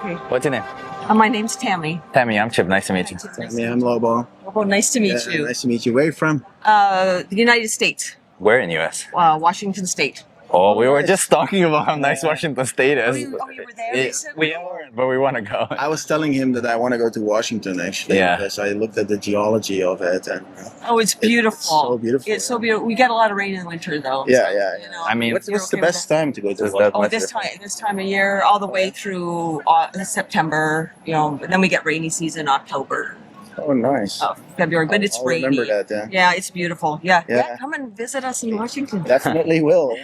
Okay. What's your name? My name's Tammy. Tammy, I'm Chip. Nice to meet you. Yeah, I'm Lobo. Lobo, nice to meet you. Nice to meet you. Where are you from? The United States, Where in the U.S.? Washington State. Oh, we were just talking about how nice Washington State is. You were there recently? We weren't, but we want to go. I was telling him that I want to go to Washington actually. Yeah. Because I looked at the geology of it and Oh, it's beautiful. It's so beautiful. It's so beautiful. We get a lot of rain in the winter, though. Yeah, so, yeah. You know, I mean, what's you're the okay best with time to go to Does Washington? that- that? This time of year, all the way through September. And then we get rainy season, October, Oh, nice. February. But it's I'll rainy. remember that, yeah. Yeah, it's beautiful. Yeah. Yeah. Come and visit us in Washington. Definitely will.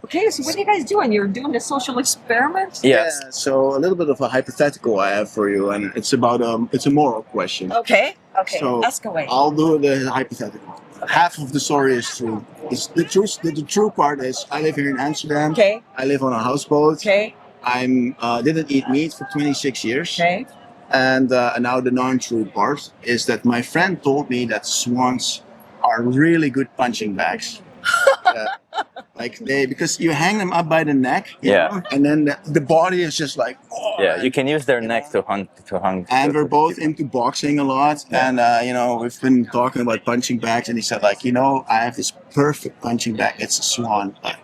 Okay, so what are you guys doing? You're doing a social experiment? Yes. Yeah, so a little bit of a hypothetical I have for you, and it's about it's a moral question. Okay. So Ask away. I'll do the hypothetical. Half of the story is true. The true part is I live here in Amsterdam. Okay. I live on a houseboat. Okay. I'm didn't eat meat for 26 years. Okay. And now the non-true part is that my friend told me that swans are really good punching bags. Because you hang them up by the neck, you know, and then the body is just like, oh, Yeah, you can use their neck to hunt. And we're both into boxing a lot, and we've been talking about punching bags, and he said like, I have this perfect punching bag. It's a swan. Like,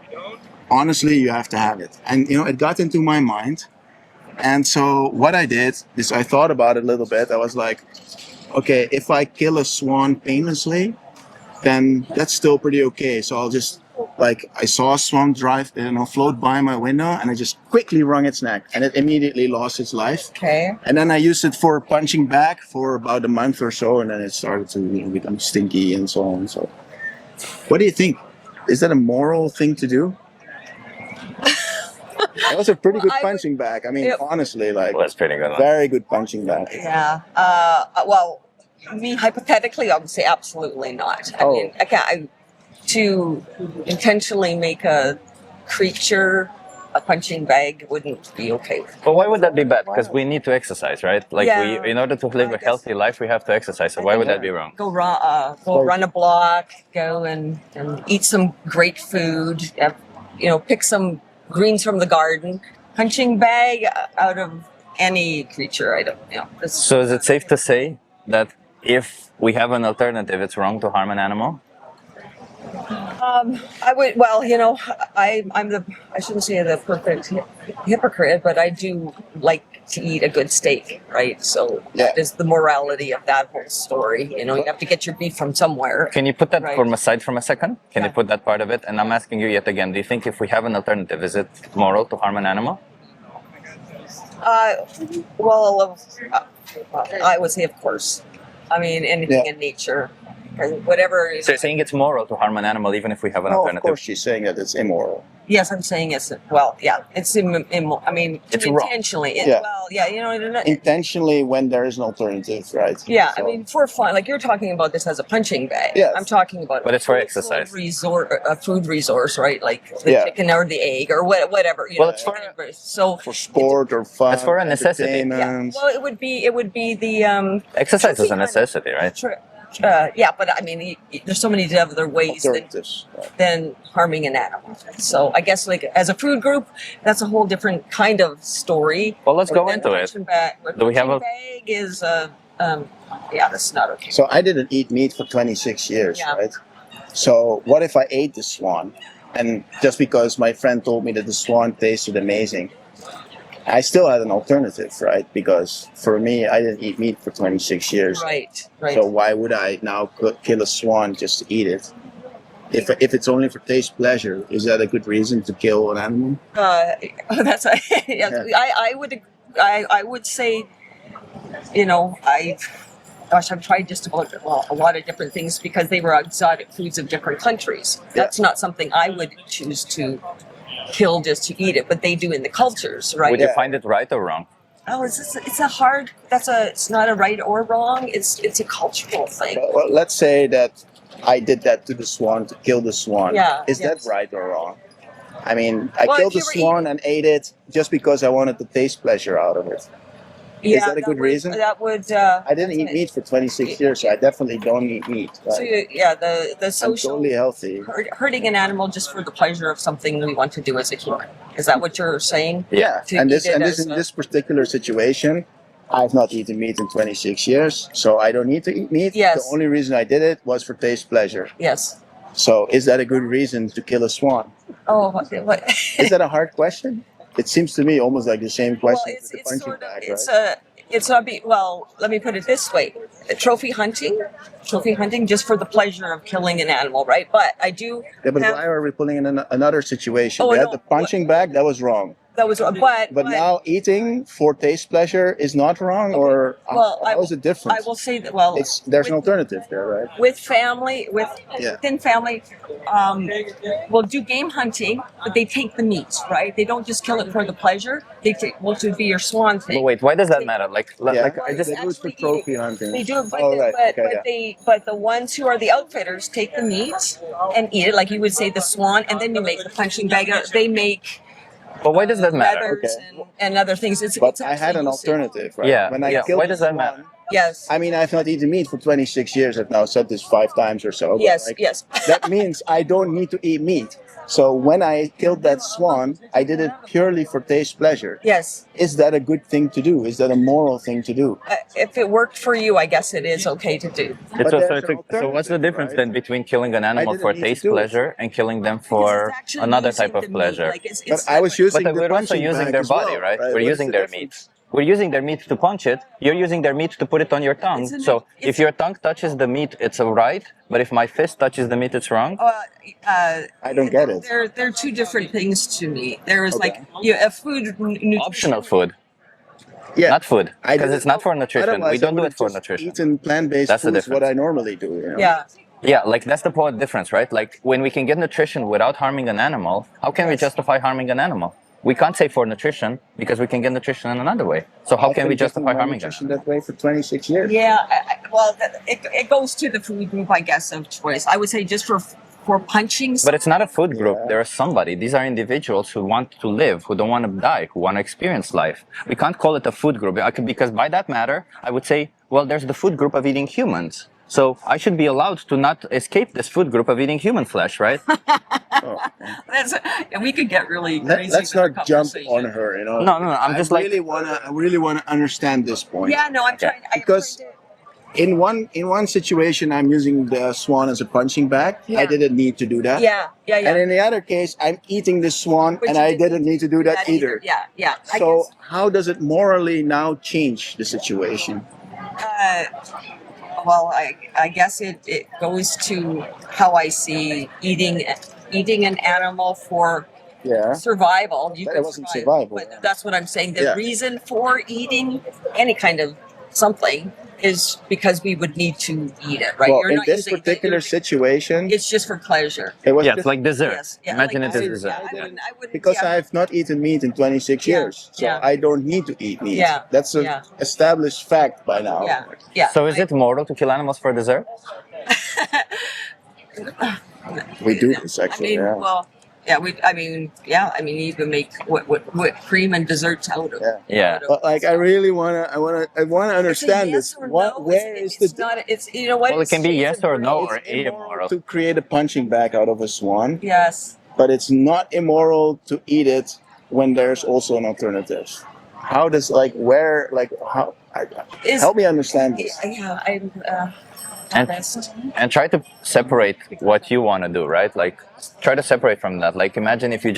honestly, you have to have it. And it got into my mind, and so what I did is I thought about it a little bit. I was like, okay, if I kill a swan painlessly, then that's still pretty okay. So I'll just, I saw a swan float by my window, and I just quickly wrung its neck, and it immediately lost its life. Okay. And then I used it for punching back for about a month or so, and then it started to become stinky and so on. So, what do you think? Is that a moral thing to do? That was a pretty good punching bag. I mean, honestly, That's pretty good. very good punching bag. Yeah. Me hypothetically, I would say absolutely not. I mean, to intentionally make a creature a punching bag wouldn't be okay. But why would that be bad? Because we need to exercise, right? In order to live a healthy life, we have to exercise. So why would that be wrong? Go run a block, go and eat some great food. Pick some greens from the garden. Punching bag out of any creature, I don't know. So is it safe to say that if we have an alternative, it's wrong to harm an animal? I would. Well, I shouldn't say the perfect hypocrite, but I do like to eat a good steak, right? So that is the morality of that whole story. You have to get your beef from somewhere. Can you put that aside from a second? Can you put that part of it? And I'm asking you yet again, do you think if we have an alternative, is it moral to harm an animal? I would say, of course. I mean, anything in nature. Whatever. So you're saying it's moral to harm an animal even if we have an alternative? Of course she's saying that it's immoral. Yes, I'm saying it's it's immoral. I mean, it's intentionally. Intentionally when there is an alternative, right? Yeah, so. I mean, for fun, like you're talking about this as a punching bag. Yes. I'm talking about. But it's for exercise. A food resource, right? Like the chicken or the egg or whatever. It's for sport or fun. It's for a necessity. Yeah. Well, it would be the exercise is a necessity, right? Sure. But I mean, there's so many other ways than harming an animal. So I guess, as a food group, that's a whole different kind of story. Well, let's go into it. Do we have a bag? Is that's not okay. So I didn't eat meat for 26 years, right? So what if I ate the swan, and just because my friend told me that the swan tasted amazing, I still had an alternative, right? Because for me, I didn't eat meat for 26 years. Right. So why would I now kill a swan just to eat it? If it's only for taste pleasure, is that a good reason to kill an animal? That's I would say, I've tried just about a lot of different things because they were exotic foods of different countries. That's not something I would choose to kill just to eat it, but they do in the cultures, right? Would you find it right or wrong? Oh, it's not a right or wrong. It's a cultural thing. Well, let's say that I did that to the swan to kill the swan. Yeah. Is that right or wrong? I mean, I killed the swan and ate it just because I wanted the taste pleasure out of it. Is that a good reason? That would. I didn't eat meat for 26 years, so I definitely don't eat meat. So yeah, the I'm social totally healthy. hurting an animal just for the pleasure of something we want to do as a human. Is that what you're saying? Yeah, To and eat it in as a- this particular situation, I've not eaten meat in 26 years, so I don't need to eat meat. Yes. The only reason I did it was for taste pleasure. Yes. So is that a good reason to kill a swan? Oh, what? Is that a hard question? It seems to me almost like the same question Well, with the it's punching sort of bag, it's right? it's not be well. Let me put it this way: trophy hunting just for the pleasure of killing an animal, right? But I do. Yeah, but have- why are we pulling in another situation? Oh, We had no, the punching bag, that was wrong. That was, But now eating for taste pleasure is not wrong, or well, how is it different? I will say that. Well, There's an with- alternative there, right? with family, Yeah. within family, will do game hunting, but they take the meat, right? They don't just kill it for the pleasure. They take, which would be your swan thing. But wait, why does that matter? Like, Yeah. like I just They do it for actually trophy hunting. They do it, but, Oh, right. Okay, but the ones who are the outfitters take the meat and eat it, like you would say the swan, and then you make the punching bag. They make But why does that matter? feathers Okay. and other things. But It's I had an actually usage. alternative, right? Yeah, When I yeah. killed Why does that this matter? one, Yes. I mean, I've not eaten meat for 26 years. I've now said this 5 times or so. but, Yes. like, Yes. that means I don't need to eat meat. So when I killed that swan, I did it purely for taste pleasure. Yes. Is that a good thing to do? Is that a moral thing to do? If it worked for you, I guess it is okay to do. It's But also, there's an so what's the alternative, difference right? then between killing an animal didn't for need to taste do it. pleasure and killing them Because for it's actually another using type of the meat, pleasure? like But I was using But the we're also punching using bag their as body, well, right? What We're is using the their difference? meat. We're using their meat to punch it. You're using their meat to put it on your tongue. It's an- So if it's- your tongue touches the meat, it's all right. But if my fist touches the meat, it's wrong. I don't get it. They're two different things to me. There is Okay. like a food nutrition. Optional food, Yeah. not food, I because did it's not for nutrition. Otherwise, We don't do I it for would've just nutrition. Eaten plant-based That's the foods, what difference. I normally do. You know? Yeah. Yeah, like that's the point difference, right? Like when we can get nutrition without harming an animal, how can we Yes. justify harming an animal? We can't say for nutrition because we can get nutrition in another way. So how I've can been we getting justify my harming an nutrition animal? that way for 26 years. Yeah. Well, it goes to the food group, I guess, of choice. I would say just for punching. But it's not a food group. Yeah. There is somebody. These are individuals who want to live, who don't want to die, who want to experience life. We can't call it a food group because by that matter, I would say, well, there's the food group of eating humans. So I should be allowed to not escape this food group of eating human flesh, right? Oh. We could get really crazy. Let's with our not jump conversation. on her. You know. No, I'm just like, I really wanna understand this point. Yeah. No, I'm trying. Because in one situation, I'm using the swan as a punching bag. Yeah. I didn't need to do that. Yeah. And in the other case, I'm eating the swan, But and you I didn't didn't need to do that either. Yeah. Yeah. So how does it morally now change the situation? Well, I guess it goes to how I see eating an animal for Yeah. survival. You But could it wasn't survive, survival. but that's what I'm saying. The Yeah. reason for eating any kind of something is because we would need to eat it, right? Well, You're in not this using- particular you're- situation, it's just for pleasure. it was yeah, just it's like dessert. Yes, yeah, Imagine like it as I- dessert. yeah, I wouldn't, because yeah. I've not eaten meat in 26 Yeah, years, so yeah. I don't need to eat meat. Yeah, That's an yeah. established fact by now. Yeah, yeah. So is it moral to kill animals for dessert? We do this I actually. mean, yeah. well, yeah, you can make whipped cream and desserts out of. Yeah. Yeah. out of But like, I really wanna It's a understand yes this. or What, no. where It's is the? not? It's you know what? Well, it can be it's yes or no gray. or It's immoral amoral. to create a punching bag out of a swan, Yes. but it's not immoral to eat it when there's also an alternative. How does how? Is- Help me understand this. Yeah, I'm And- honest. And try to separate what you want to do, right? Like, try to separate from that. Like, imagine if you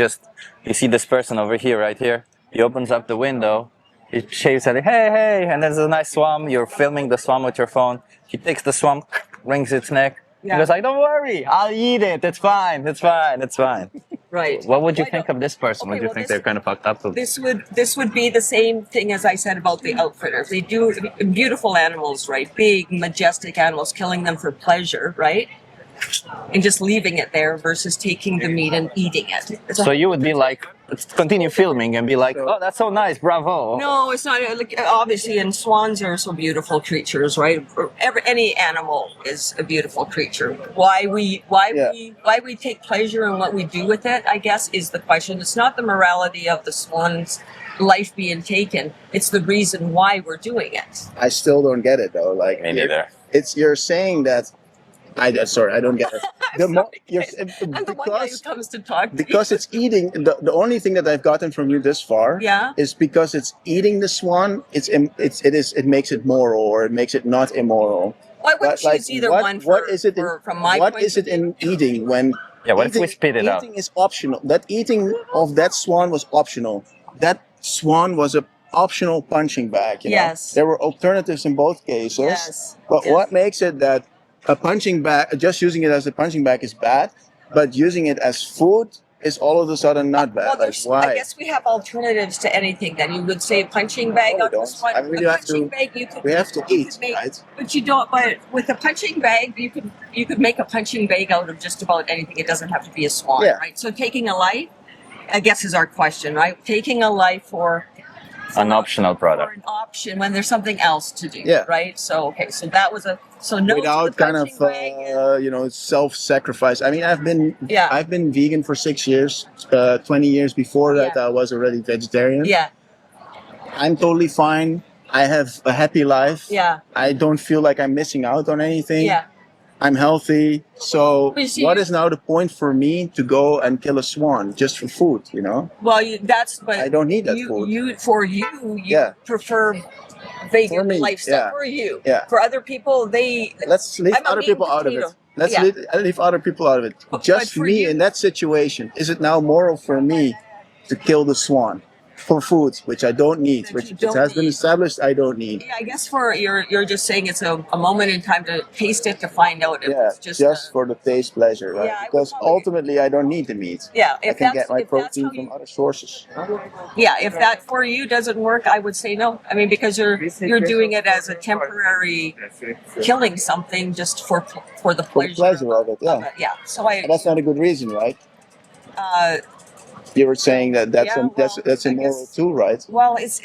see this person over here, right here. He opens up the window, he shaves at it, hey, and there's a nice swan. You're filming the swan with your phone. He takes the swan, wrings its neck. Yeah. He goes like, don't worry, I'll eat it. It's fine. It's fine. It's fine. Right. What would you Why think don't- of this person? Okay, Would you well, think this- they're kind of fucked up? This would be the same thing as I said about the outfitters. They do beautiful animals, right? Big, majestic animals, killing them for pleasure, right? And just leaving it there versus taking the meat and eating it. So you would be like continue filming and be like, oh, that's so nice, bravo. No, it's not. Like, obviously, and swans are so beautiful creatures, right? Any animal is a beautiful creature. Why we take pleasure in what we do with it, I guess, is the question. It's not the morality of the swan's life being taken. It's the reason why we're doing it. I still don't get it though. Like, Me neither. you're saying that. Sorry, I don't get it. I'm the one guy who comes to talk to because it's eating. The only thing that I've gotten from you this far, is because it's eating the swan. It makes it moral, or it makes it not immoral. Well, I wouldn't choose either one. What is it in eating when? Yeah, what if we spit it out? Eating is optional. That eating of that swan was optional. That swan was a optional punching bag. You know? There were alternatives in both cases. Yes. But what makes it that a punching bag, just using it as a punching bag is bad, but using it as food is all of a sudden not bad? Well, like, why? I guess we have alternatives to anything. Then you would say a punching bag out of the swan. I mean, a punching bag, we have to eat, right? But you don't. But with a punching bag, you could make a punching bag out of just about anything. It doesn't have to be a swan, right? So taking a life, I guess, is our question, right? Taking a life for an optional product, or an option when there's something else to do, right? So okay, so that was no without kind of self-sacrifice. I mean, I've been vegan for 6 years. 20 years before that, I was already vegetarian. I'm totally fine. I have a happy life. I don't feel like I'm missing out on anything. I'm healthy. So what is now the point for me to go and kill a swan just for food, you know? Well, but I don't need that food. You prefer vegan lifestyle for you. For other people, let's leave other people out of it. Let's leave other people out of it. Just me in that situation. Is it now moral for me to kill the swan for food, which I don't need, which it has been established I don't need? I guess you're just saying it's a moment in time to taste it to find out if it's just for the taste pleasure, right? Because ultimately I don't need the meat. I can get my protein from other sources. If that for you doesn't work, I would say no. I mean, because you're doing it as a temporary killing something just for the pleasure of it. So that's not a good reason, right? You were saying that's immoral too, right? Well, it's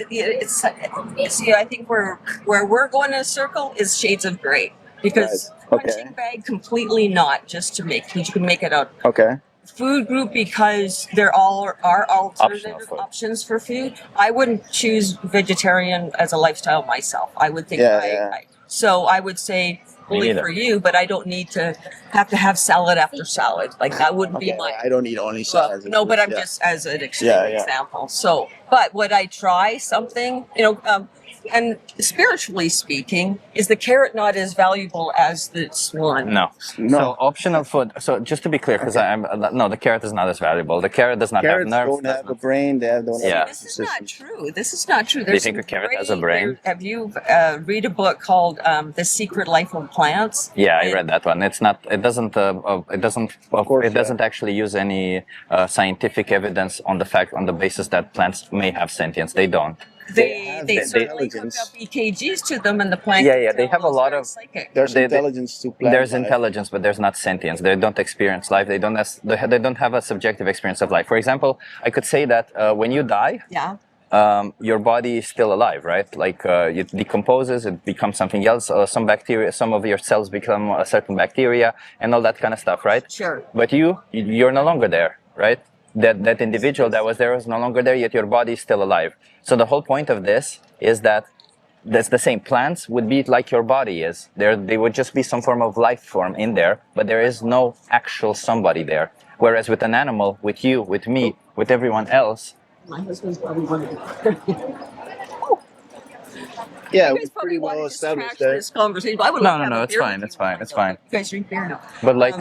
I think where we're going in a circle is shades of gray, because punching bag completely not, just to make you can make it out. Food group, because there are alternative options for food. I wouldn't choose vegetarian as a lifestyle myself. I would think so I would say only for you, but I don't need to have salad after salad. Like that wouldn't be my. I don't need only salad. No, but I'm just as an extreme example. So, but would I try something? And spiritually speaking, is the carrot not as valuable as the swan? No. So optional food. So just to be clear, because the carrot is not as valuable. The carrot does not have nerves. Don't have a brain. They don't have This is not true. This is not true. Do you think a carrot has a brain? Have you read a book called The Secret Life of Plants? Yeah, I read that one. It's not. It doesn't. It doesn't actually use any scientific evidence on the basis that plants may have sentience. They don't. They certainly hook up EKGs to them, and the plant. They have a lot of. There's intelligence to plants. There's intelligence, but there's not sentience. They don't experience life. They don't have a subjective experience of life. For example, I could say that when you die, your body is still alive, right? Like it decomposes, it becomes something else. Some bacteria, some of your cells become a certain bacteria, and all that kind of stuff, right? Sure. But you're no longer there, right? That individual that was there is no longer there, yet your body is still alive. So the whole point of this is that that's the same. Plants would be like your body is. They would just be some form of life form in there, but there is no actual somebody there. Whereas with an animal, with you, with me, with everyone else. My husband's probably one of the. Yeah, we're pretty well established there. This conversation. I would No, it's fine. It's fine. You guys drink beer now. But like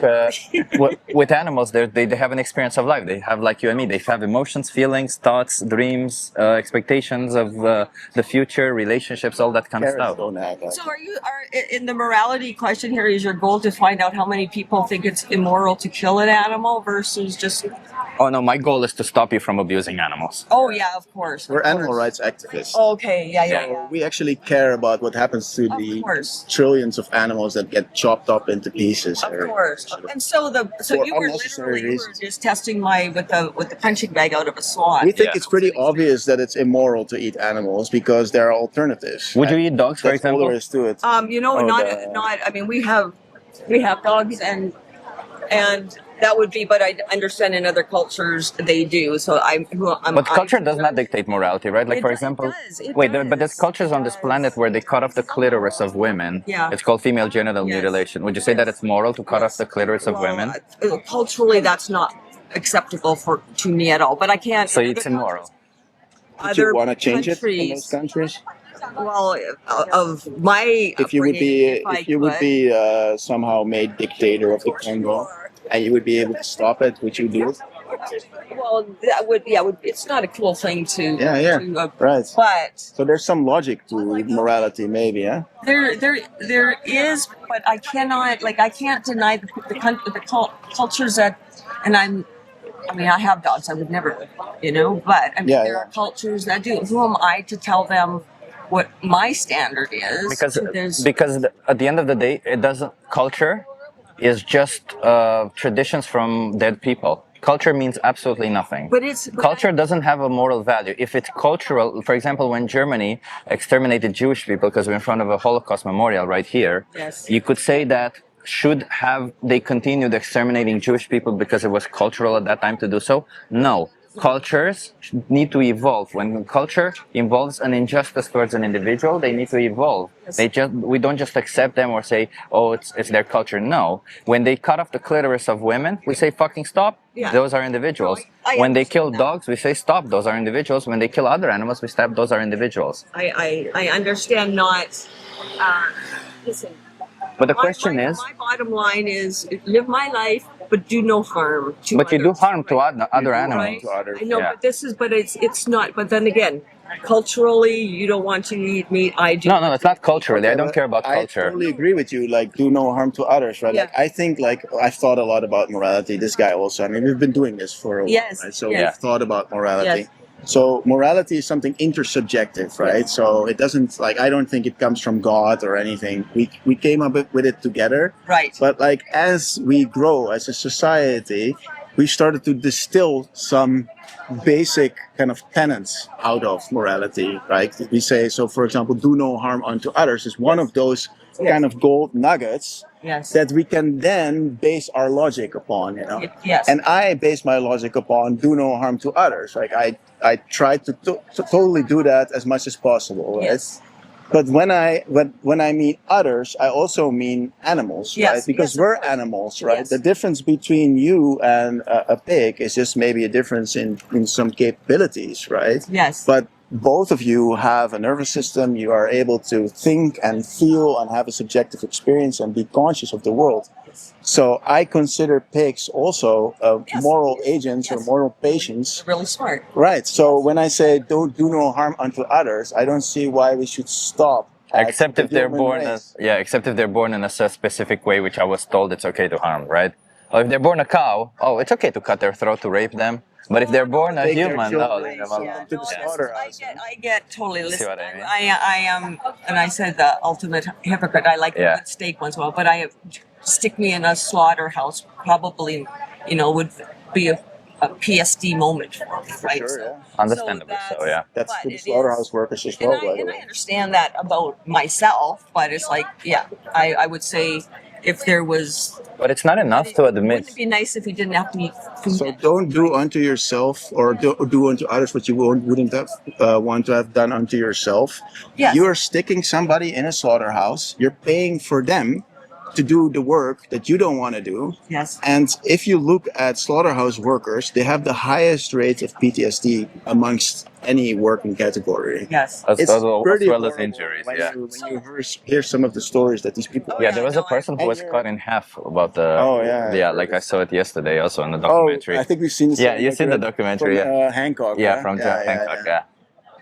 with animals, they have an experience of life. They have, like you and me, they have emotions, feelings, thoughts, dreams, expectations of the future, relationships, all that kind of stuff. So are in the morality question here, is your goal to find out how many people think it's immoral to kill an animal versus just... Oh no, my goal is to stop you from abusing animals. Oh yeah, of course. We're animal rights activists. Okay, So we actually really care about what happens to Of the course. trillions of animals that get chopped up into pieces. Of course. And so For you were unnecessary literally reasons. just testing my with the punching bag out of a swan. We think Yeah. it's pretty obvious that it's immoral to eat animals because there are alternatives. Would you eat dogs, for That's all example? there is to it. You know, Oh, not. I mean, we have dogs and that would be, but I understand in other cultures they do. So But culture does not dictate morality, right? Like, It for does, example, it wait, does, but there's cultures on this planet where they cut off the clitoris of women. Yeah. It's called female genital Yes. mutilation. Would you say that it's moral to cut off the clitoris of women? Culturally, that's not acceptable to me at all. But I can't. So in it's other immoral. Would you other want to change it in those countries, countries? well, of my If you would upbringing, be, if you would be somehow made dictator of the Congo, and you would be able to stop it, would you do it? well, that would it's not a cool thing to Yeah. to, Right. but So there's some logic to morality, maybe, huh? there is, but I can't deny the cultures that, and I mean, I have dogs. I would never, but I mean, Yeah, there yeah. are cultures that do. Who am I to tell them what my standard is? Because at the end of the day, it doesn't. Culture is just traditions from dead people. Culture means absolutely nothing. But Culture doesn't have a moral value. If it's cultural, for example, when Germany exterminated Jewish people because we're in front of a Holocaust memorial right here, Yes. you could say that they continued exterminating Jewish people because it was cultural at that time to do so? No. Cultures need to evolve. When culture involves an injustice towards an individual, they need to evolve. Yes. We don't just accept them or say, oh, it's their culture. No. When they cut off the clitoris of women, we say fucking stop. Yeah. Those are individuals. No, I when they kill understand that. dogs, we say stop. Those are individuals. When they kill other animals, we stop. Those are individuals. I understand not. Listen. But the question is, my bottom line is live my life, but do no harm to but you do others. harm to other do animals. harm to others. I know, Yeah. but it's not. But then again, culturally, you don't want to eat meat. I do. No, it's not culturally. I don't care about I culture. totally agree with you. Like, do no harm to others, right? Yeah. Like, I think, like, I've thought a lot about morality. This guy also. I mean, we've been doing this for a while, Yes, right? So yes. we've thought about morality. Yes. So morality is something intersubjective, right? So it doesn't like I don't think it comes from God or anything. We came up with it together. Right. But like as we grow as a society, we started to distill some basic kind of tenets out of morality, right? We say, so for example, do no harm unto others is one of those kind of gold nuggets Yes. that we can then base our logic upon, Yes. And I base my logic upon do no harm to others. Like I try to totally do that as much as possible, right? Yes. But when I mean others, I also mean animals, Yes, right? Because yes, of we're course. animals, right? Yes. The difference between you and a pig is just maybe a difference in some capabilities, right? Yes. But both of you have a nervous system. You are able to think and feel and have a subjective experience and be conscious of the world. So I consider pigs also Yes. moral agents or Yes. moral patients. Really smart. Right. So when I say don't do no harm unto others, I don't see why we should stop. at Except the if they're human born race. except if they're born in a specific way, which I was told it's okay to harm, right? Or if they're born a cow, oh, it's okay to cut their throat to rape them. But if they're born a Take their human, children oh, and leave them send alone. them to the no, slaughterhouse. I get totally. See Listen, what I mean? I am, and I said the ultimate hypocrite. I like Yeah. a good steak once in a while, but stick me in a slaughterhouse probably, would be a PSD moment for me, right? Sure, So- yeah. Understandable, so, that's- yeah. That's but for the it slaughterhouse is- workers as And well, I, by the and I way. understand that about myself, but it's like, yeah, I would say if there was. But it's not enough to Wouldn't admit. it be nice if you didn't have to eat food? So don't do unto yourself or do unto others what you wouldn't have want to have done unto yourself. Yes. You're sticking somebody in a slaughterhouse. You're paying for them to do the work that you don't want to do. Yes. And if you look at slaughterhouse workers, they have the highest rates of PTSD amongst any working category. Yes. As well as horrible injuries, when yeah. you hear some of the stories that these people. Oh, Yeah, yeah, there was no, a person who and was you're- cut in half about the. Oh, yeah. Yeah, like I saw it yesterday also in the Oh, documentary. I think we've seen this. Yeah, you've seen the documentary, from, yeah. Hancock. Yeah, huh? from Hancock, yeah.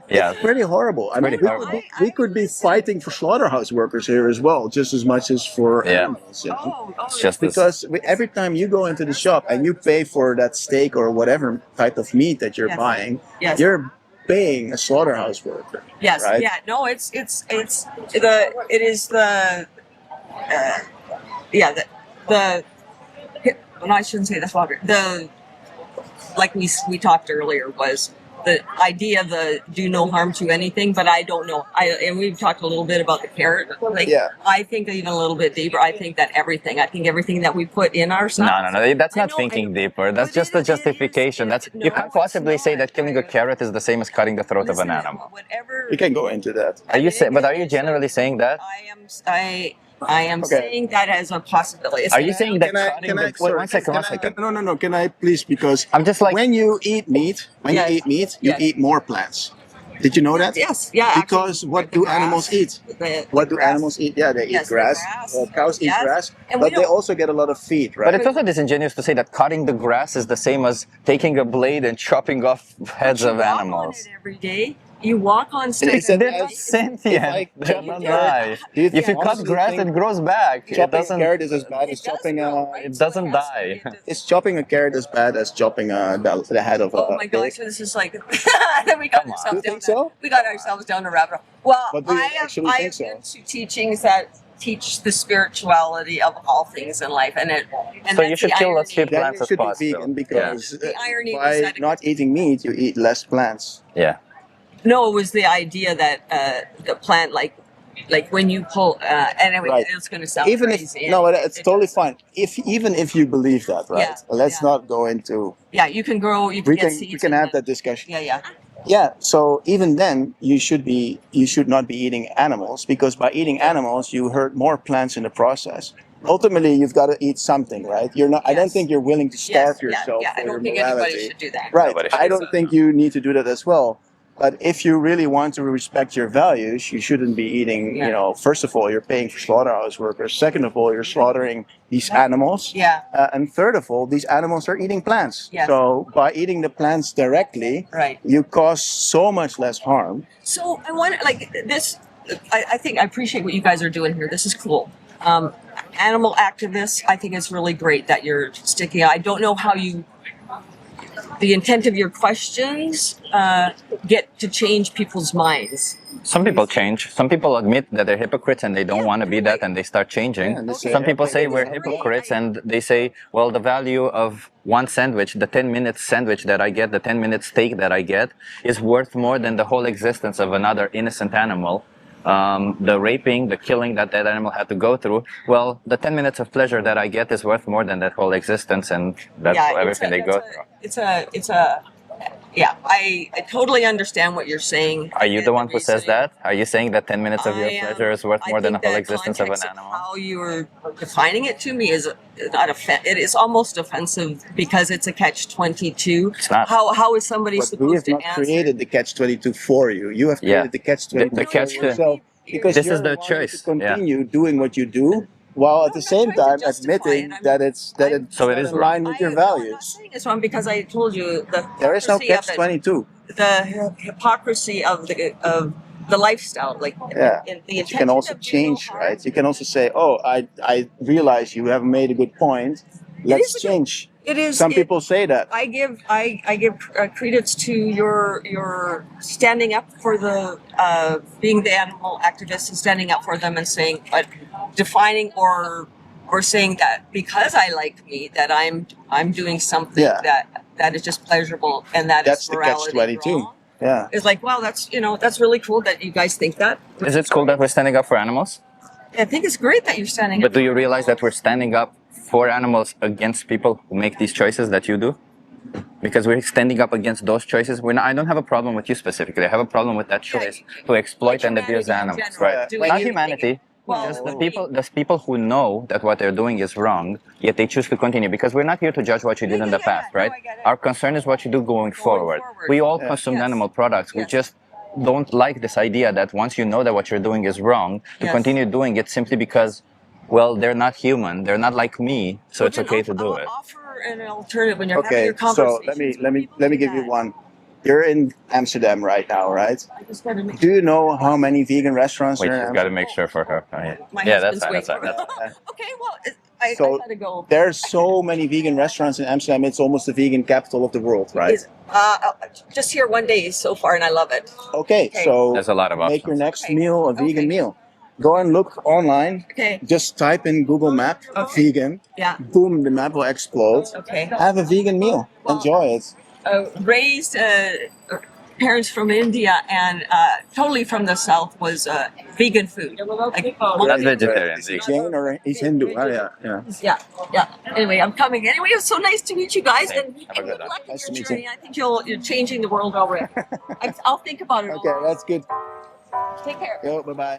Yeah. It's pretty horrible. I mean, Pretty horrible. we could be fighting for slaughterhouse workers here as well, just as much as for Yeah. animals. You know? It's just this. Because every time you go into the shop and you pay for that steak or whatever type of meat that you're Yes. buying, Yes. you're paying a slaughterhouse worker. Yes. Right? Yeah. No. It is the yeah the well, no, I shouldn't say the slaughter. The like we talked earlier was the idea of the do no harm to anything, but I don't know. And we've talked a little bit about the carrot. Like, Yeah. I think even a little bit deeper. I think that everything that we put in ourselves. No. That's I not know, thinking I know. deeper. That's But just it a is- it is- justification. That's no, you can't it's possibly say not. that killing a carrot is the same as cutting the throat of an Listen, animal. whatever. We can go into that. Are you but are you generally saying that? I am Okay. saying that as a possibility. Are you saying that Can I? cutting Can I? the, wait, Sorry, one second, one can I- second. No. Can I please? Because I'm just like, when you eat meat, Yes. you Yes. eat more plants. Did you know that? Yes, yeah. Because actually, what the do grass, animals eat? the What do grass. animals eat? Yeah, they Yes, eat the grass. grass. Cows eat Yes. grass, And we but they don't- also get a lot of feed, right? but it's also disingenuous to say that cutting the grass is the same as taking a blade and chopping off heads You of walk animals. on it every day. You walk on It's steps. an- They're not If sentient. I They're chop not a carrot, alive. do you If you cut honestly grass, think it grows back. It chopping a doesn't. carrot is as bad as It does chopping grow, a? right? It So doesn't has- die. it does- Is chopping a carrot as bad as chopping the head of a Oh my pig? gosh, this is like then we got Come on. ourselves Do you down. think so? We got ourselves down a rabbit hole. Well, But do you actually I think have so? been to teachings that teach the spirituality of all things in life, and So you that's should the kill as few irony. Then plants you as should be possible. vegan because The irony was by that it not was- eating meat, you eat less plants. Yeah. No, it was the idea that the plant, like when you pull. Anyway, Right. it's going to sound Even if crazy. no, anyway. it's totally fine. Even if you believe that, right? Yeah, Let's yeah. not go into. Yeah, you can grow. You can We get can seeds. we can in have the- that discussion. Yeah. Yeah. So even then, you should not be eating animals because by eating animals, you hurt more plants in the process. Ultimately, you've got to eat something, right? You're not. I don't Yes. think you're willing to starve Yeah. yourself I for your don't think anybody morality. should do that. Right. Nobody I should. don't think you need to do that as well. But if you really want to respect your values, you shouldn't be eating, Yeah. first of all, you're paying for slaughterhouse workers. Second of all, you're slaughtering these animals. Yeah. And third of all, these animals are eating plants. Yes. So by eating the plants directly, Right. you cause so much less harm. So I want like this. I think I appreciate what you guys are doing here. This is cool. Animal activists, I think it's really great that you're sticking. I don't know how you. The intent of your questions get to change people's minds. Some people change. Some people admit that they're hypocrites and they don't Yeah, want to be that right. and they start changing. Yeah, and they say, Some people say okay, we're right. hypocrites and they say, well, the value of one sandwich, the 10-minute sandwich that I get, the 10-minute steak that I get is worth more than the whole existence of another innocent animal. The raping, the killing that animal had to go through. Well, the 10 minutes of pleasure that I get is worth more than that whole existence and that's everything they go through. I totally understand what you're saying. Are you and the one who says reasoning. that? Are you saying that 10 minutes of your pleasure is worth more than the whole existence of an animal? How you're defining it to me is not it is almost offensive because it's a catch-22. It's not. How is somebody But we supposed have to not answer? created the catch-22 for you. You have Yeah. created the catch-22 The for catch- yourself because This you're is the wanting choice, to continue doing what you do while at the I'm not same trying to time justify admitting it. that it's So it not is in line with your I'm not values. saying it's wrong because I told you the There is no hypocrisy of it. catch-22. The hypocrisy of the lifestyle, like Yeah. in the But you intention can also of doing change, no harm. right? You can also say, "Oh, I realize you have made a good point. Let's is a good- change." It is. Some people say that. I give credence to your standing up for the being the animal activist and standing up for them and saying, but defining or saying that because I like meat that I'm doing something Yeah. that is just pleasurable and that That's is the morality catch-22. wrong. Yeah. It's like, wow, that's really cool that you guys think that. Is it cool that we're standing up for animals? I think it's great that you're standing But up. do you realize that we're standing up for animals against people who make these choices that you do? Because we're standing up against those choices. I don't have a problem with you specifically. I have a problem with that choice to exploit and abuse humanity in animals. general, Right? doing Not anything. humanity. Well, Just the people who know that what they're doing is wrong, yet they choose to continue. Because we're not here to judge what you did in the past, right? No, I get it. Our concern is what you do going forward. We all Yeah. consume Yes. animal products. We Yes. just don't like this idea that once you know that what you're doing is wrong, to Yes. continue doing it simply because, well, they're not human, they're not like me, so it's Then okay to do I'll it. Offer an alternative when you're having Okay. your So conversations. let me give you one. You're in Amsterdam right now, right? I just gotta make Do you know how many vegan restaurants Wait, there are? she's in got to make sure for her. Oh, yeah, My yeah, that's husband's fine. That's waiting fine. for- Okay, well, I So gotta go. there's so many vegan restaurants in Amsterdam. It's almost the vegan capital of the world, right? Just here one day so far, and I love it. Okay, Okay. so There's a lot of make your options. next Okay. meal a vegan Okay. meal. Go and look online. Okay. Just type in Google Map vegan. Yeah. Boom, the map will explode. Okay. Have a vegan meal. Enjoy it. Raised parents from India and totally from the south was vegan food. Like, Not vegetarian. Is he Jain or he's Hindu? Oh, yeah. yeah. Anyway, I'm coming. Anyway, it was so nice to meet you guys, Same. and Have a good good one. luck in Nice to your meet journey. you. I think you're changing the world already. I'll think about it. Okay, that's good. Take care. Yo, bye-bye.